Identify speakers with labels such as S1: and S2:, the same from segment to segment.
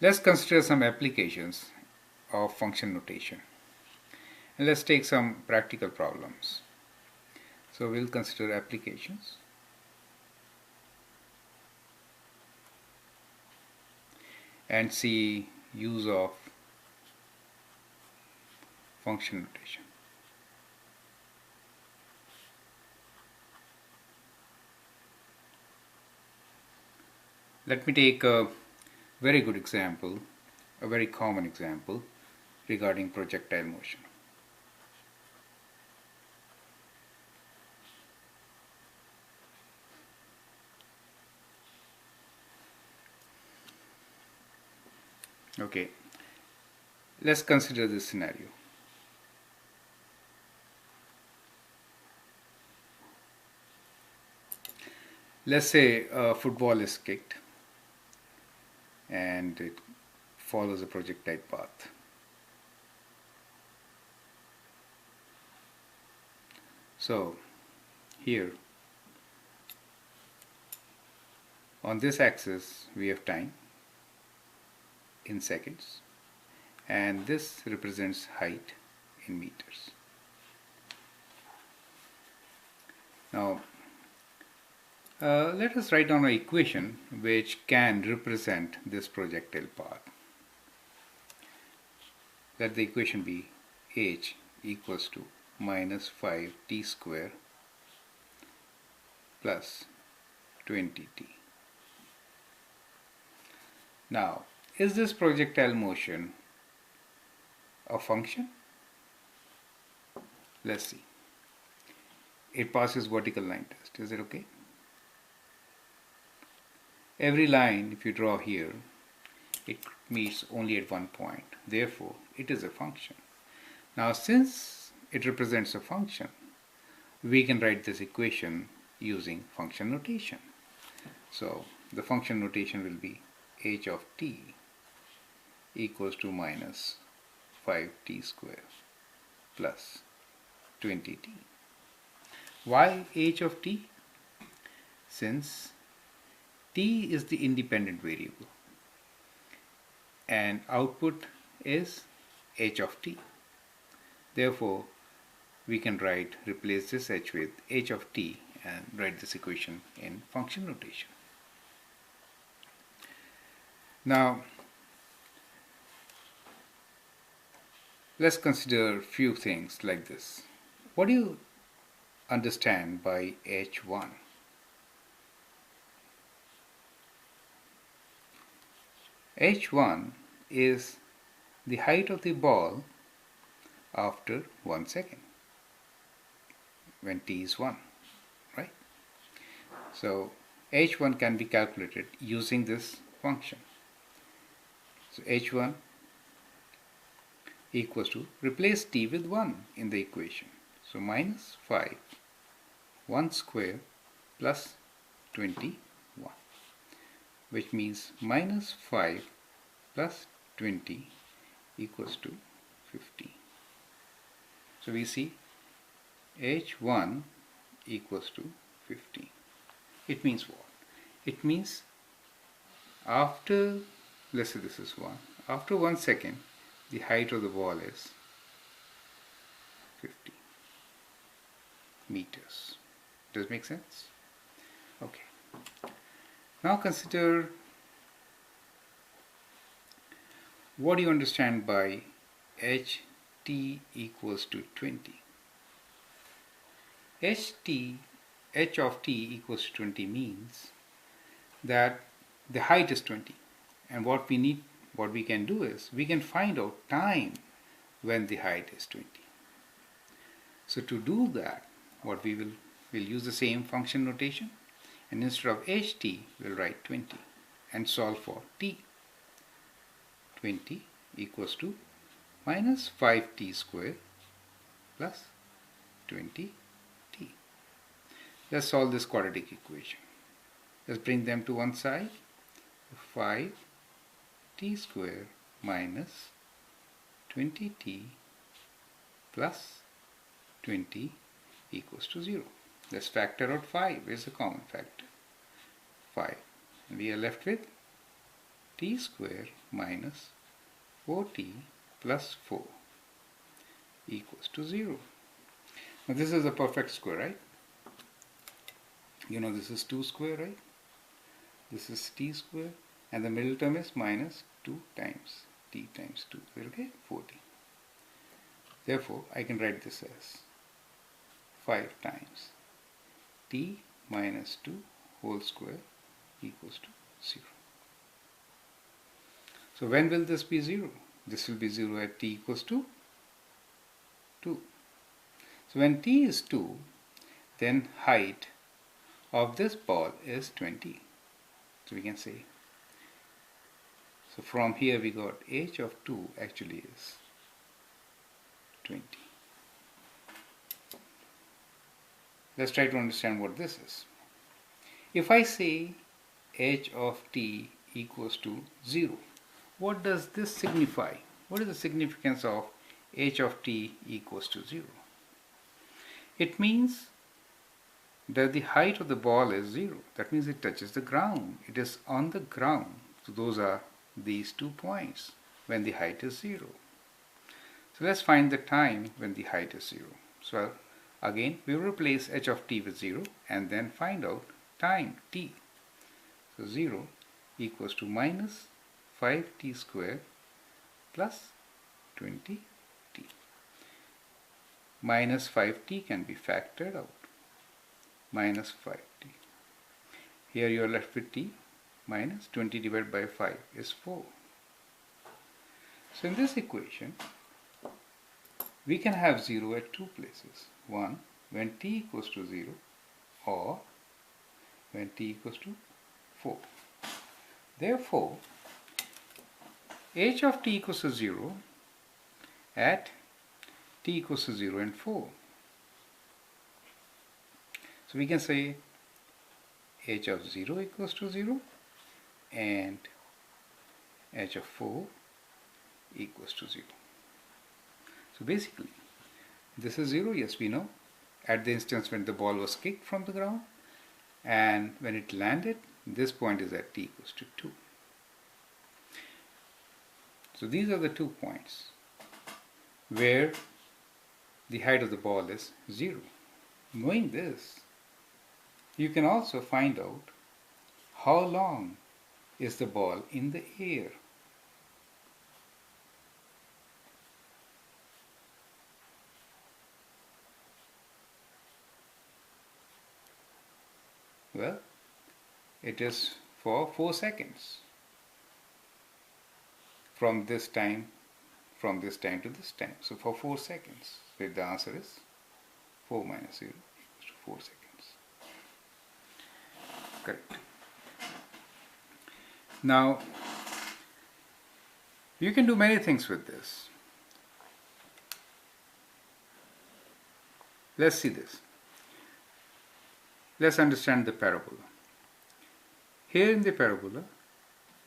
S1: Let's consider some applications of function notation. And let's take some practical problems. So we'll consider applications. And see use of function notation. Let me take a very good example, a very common example regarding projectile motion. Okay, let's consider this scenario. Let's say a football is kicked and it follows a projectile path. So here on this axis we have time in seconds, and this represents height in meters. Now let us write down an equation which can represent this projectile path. Let the equation be h equals to minus 5t square plus 20t. Now, is this projectile motion a function? Let's see. It passes vertical line test. Is it okay? Every line, if you draw here, it meets only at one point. Therefore, it is a function. Now, since it represents a function, we can write this equation using function notation. So, the function notation will be h of t equals to minus 5t square plus 20t. Why h of t? Since t is the independent variable and output is h of t. Therefore, we can replace this h with h of t and write this equation in function notation. Now, let's consider a few things like this. What do you understand by h1? h1 is the height of the ball after 1 second when t is 1, right? So h1 can be calculated using this function. So h1 equals to, replace t with 1 in the equation. So minus 5, 1 square plus 21, which means minus 5 plus 20 equals to 50. So we see h1 equals to 50. It means what? It means after, let's say this is 1, after 1 second the height of the ball is 50 meters. Does it make sense? Okay. Now consider, what do you understand by ht equals to 20? h of t equals to 20 means that the height is 20, and what we can do is we can find out time when the height is 20. So to do that, what we'll use the same function notation, and instead of ht we'll write 20 and solve for t. 20 equals to minus 5t square plus 20t. Let's solve this quadratic equation. Let's bring them to one side. 5t square minus 20t plus 20 equals to 0. Let's factor out 5. Is a common factor. 5. And we are left with t square minus 4t plus 4 equals to 0. Now this is a perfect square, right? You know this is 2 square, right? This is t square, and the middle term is minus 2 times t times 2. We'll get 4t. Therefore, I can write this as 5 times t minus 2 whole square equals to 0. So when will this be 0? This will be 0 at t equals to 2. So when t is 2, then height of this ball is 20. So we can say, so from here we got h of 2 actually is 20. Let's try to understand what this is. If I say h of t equals to 0, what does this signify? What is the significance of h of t equals to 0? It means that the height of the ball is 0. That means it touches the ground. It is on the ground. So those are these 2 points when the height is 0. So let's find the time when the height is 0. So again, we will replace h of t with 0 and then find out time t. So 0 equals to minus 5t square plus 20t. Minus 5t can be factored out. Minus 5t. Here you are left with t. Minus 20 divided by 5 is 4. So in this equation, we can have 0 at 2 places. One, when t equals to 0, or when t equals to 4. Therefore, h of t equals to 0 at t equals to 0 and 4. So we can say h of 0 equals to 0 and h of 4 equals to 0. So basically, this is 0, yes, we know, at the instance when the ball was kicked from the ground, and when it landed, this point is at t equals to 2. So these are the 2 points where the height of the ball is 0. Knowing this, you can also find out how long is the ball in the air. Well, it is for 4 seconds from this time to this time. So for 4 seconds. So the answer is 4 minus 0 equals to 4 seconds. Correct. Now, you can do many things with this. Let's see this. Let's understand the parabola. Here in the parabola,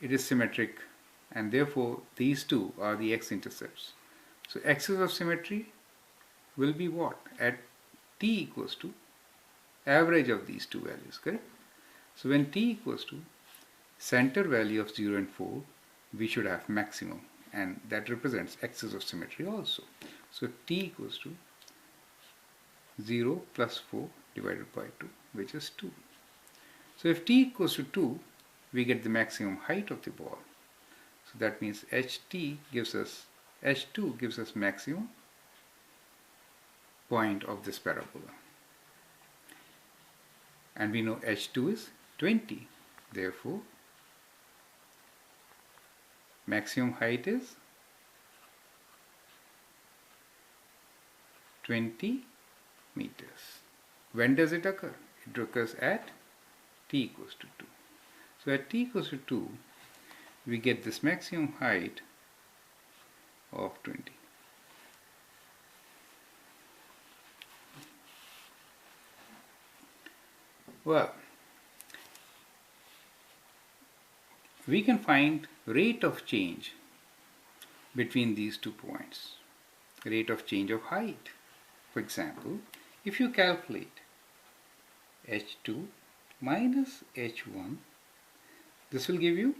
S1: it is symmetric, and therefore these two are the x-intercepts. So axis of symmetry will be what? At t equals to average of these two values, correct? So when t equals to center value of 0 and 4, we should have maximum, and that represents axis of symmetry also. So t equals to 0 plus 4 divided by 2, which is 2. So if t equals to 2, we get the maximum height of the ball. So that means h2 gives us maximum point of this parabola. And we know h2 is 20. Therefore, maximum height is 20 meters. When does it occur? It occurs at t equals to 2. So at t equals to 2, we get this maximum height of 20. Well, we can find rate of change between these 2 points. Rate of change of height. For example, if you calculate h2 minus h1, this will give you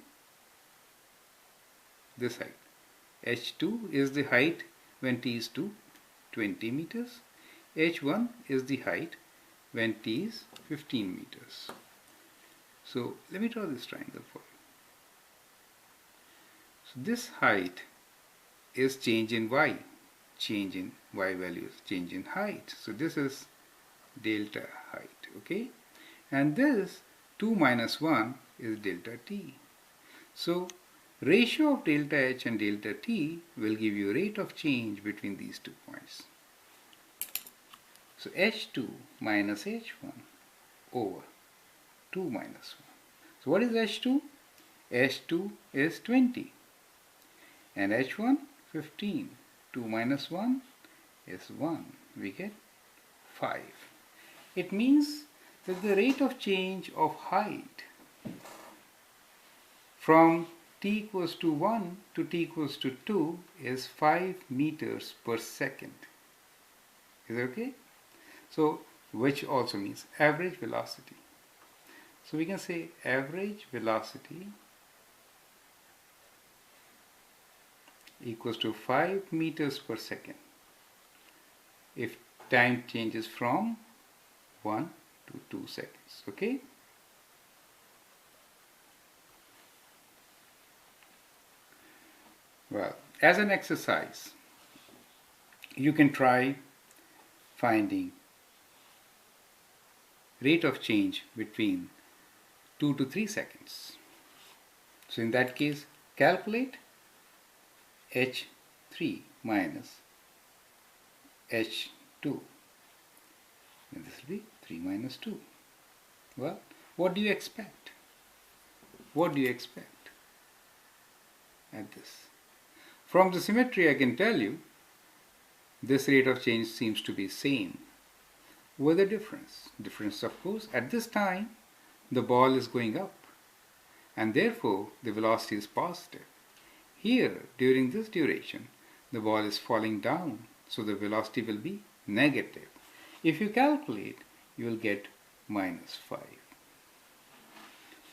S1: this height. h2 is the height when t is 20 meters. h1 is the height when t is 15 meters. So let me draw this triangle for you. So this height is change in y. Change in y values, change in height. So this is delta height, okay? And this 2 minus 1 is delta t. So ratio of delta h and delta t will give you rate of change between these 2 points. So h2 minus h1 over 2 minus 1. So what is h2? h2 is 20 and h1 15. 2 minus 1 is 1. We get 5. It means that the rate of change of height from t equals to 1 to t equals to 2 is 5 meters per second. Is that okay? So, which also means average velocity. So we can say average velocity equals to 5 meters per second if time changes from 1 to 2 seconds. Okay? Well, as an exercise, you can try finding rate of change between 2 to 3 seconds. So in that case, calculate h3 minus h2. And this will be 3 minus 2. Well, what do you expect? What do you expect at this? From the symmetry, I can tell you this rate of change seems to be same with a difference. Difference, of course, at this time the ball is going up and therefore the velocity is positive. Here, during this duration, the ball is falling down, so the velocity will be negative. If you calculate, you will get minus 5.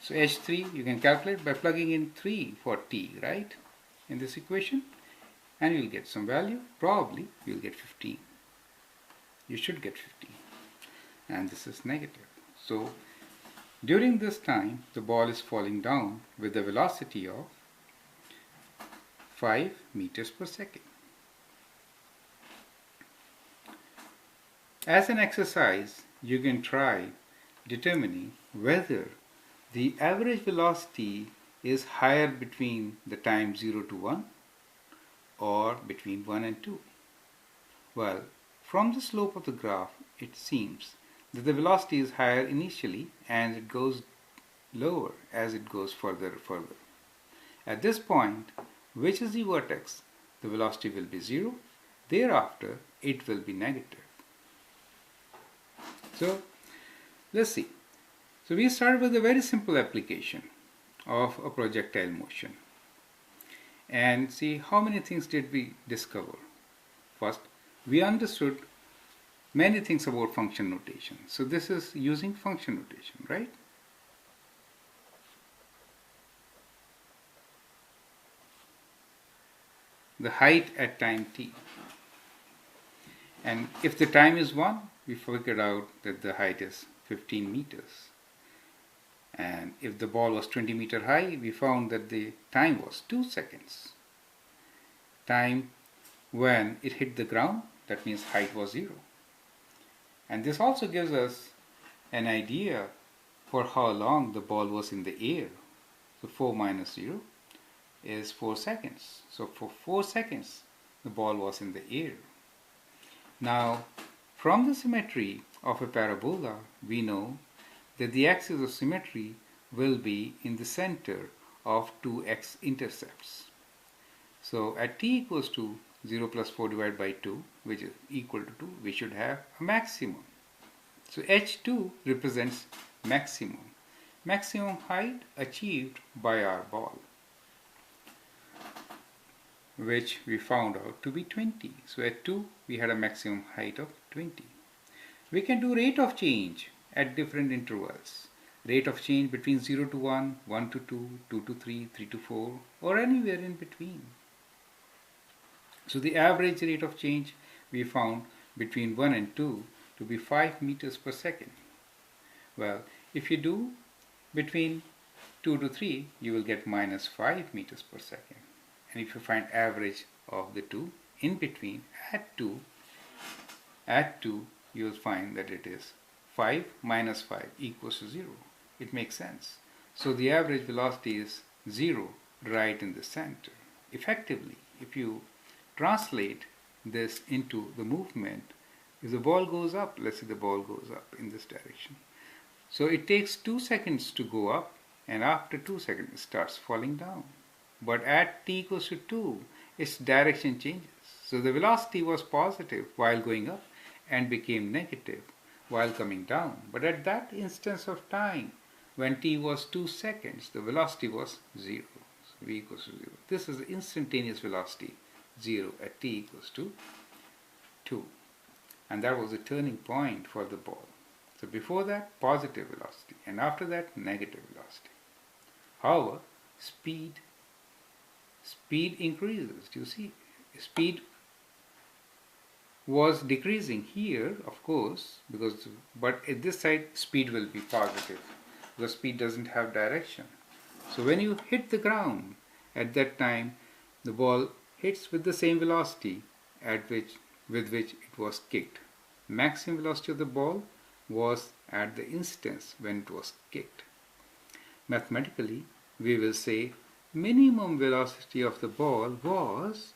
S1: So h3 you can calculate by plugging in 3 for t, right, in this equation, and you will get some value. Probably you will get 15. You should get 15. And this is negative. So during this time, the ball is falling down with a velocity of 5 meters per second. As an exercise, you can try determining whether the average velocity is higher between the time 0 to 1 or between 1 and 2. Well, from the slope of the graph, it seems that the velocity is higher initially and it goes lower as it goes further. At this point, which is the vertex, the velocity will be 0. Thereafter, it will be negative. So, let's see. So we started with a very simple application of a projectile motion. And see how many things did we discover. First, we understood many things about function notation. So this is using function notation, right? The height at time t. And if the time is 1, we figured out that the height is 15 meters. And if the ball was 20 meters high, we found that the time was 2 seconds. Time when it hit the ground, that means height was 0. And this also gives us an idea for how long the ball was in the air. So 4 minus 0 is 4 seconds. So for 4 seconds, the ball was in the air. Now, from the symmetry of a parabola, we know that the axis of symmetry will be in the center of two x-intercepts. So at t equals to 0 plus 4 divided by 2, which is equal to 2, we should have a maximum. So h2 represents maximum. Maximum height achieved by our ball, which we found out to be 20. So at 2, we had a maximum height of 20. We can do rate of change at different intervals. rate of change between 0 to 1, 1 to 2, 2 to 3, 3 to 4, or anywhere in between. So the average rate of change we found between 1 and 2 to be 5 meters per second. Well, if you do between 2 to 3, you will get minus 5 meters per second. And if you find average of the two in between, add 2, you will find that it is 5 minus 5 equals to 0. It makes sense. So the average velocity is 0 right in the center. Effectively, if you translate this into the movement, if the ball goes up, let's say the ball goes up in this direction. So it takes 2 seconds to go up, and after 2 seconds it starts falling down. But at t equals to 2, its direction changes. So the velocity was positive while going up and became negative while coming down. But at that instance of time, when t was 2 seconds, the velocity was 0. So v equals to 0. This is the instantaneous velocity, 0 at t equals to 2. And that was the turning point for the ball. So before that, positive velocity, and after that, negative velocity. However, speed increases. You see, speed was decreasing here, of course, but at this side speed will be positive because speed doesn't have direction. So when you hit the ground, at that time the ball hits with the same velocity with which it was kicked. Maximum velocity of the ball was at the instance when it was kicked. Mathematically, we will say minimum velocity of the ball was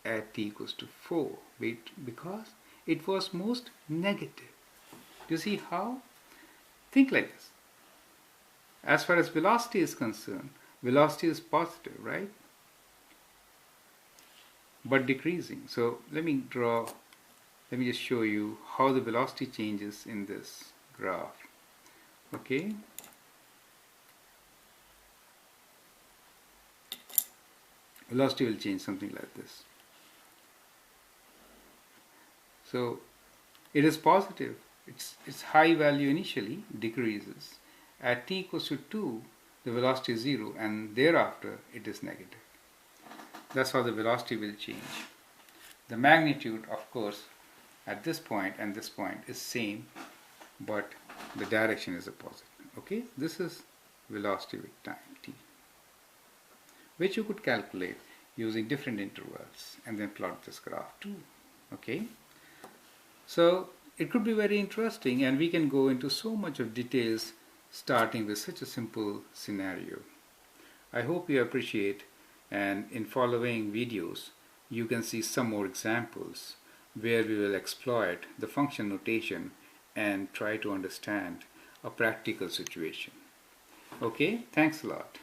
S1: at t equals to 4 because it was most negative. Do you see how? Think like this. As far as velocity is concerned, velocity is positive, right? But decreasing. So let me just show you how the velocity changes in this graph. Okay. Velocity will change something like this. So it is positive. Its high value initially decreases. At t equals to 2, the velocity is 0, and thereafter it is negative. That's how the velocity will change. The magnitude, of course, at this point and this point is same, but the direction is opposite. Okay, this is velocity with time t, which you could calculate using different intervals and then plot this graph too. Okay, so it could be very interesting, and we can go into so much of details starting with such a simple scenario. I hope you appreciate, and in following videos you can see some more examples where we will exploit the function notation and try to understand a practical situation. Okay, thanks a lot.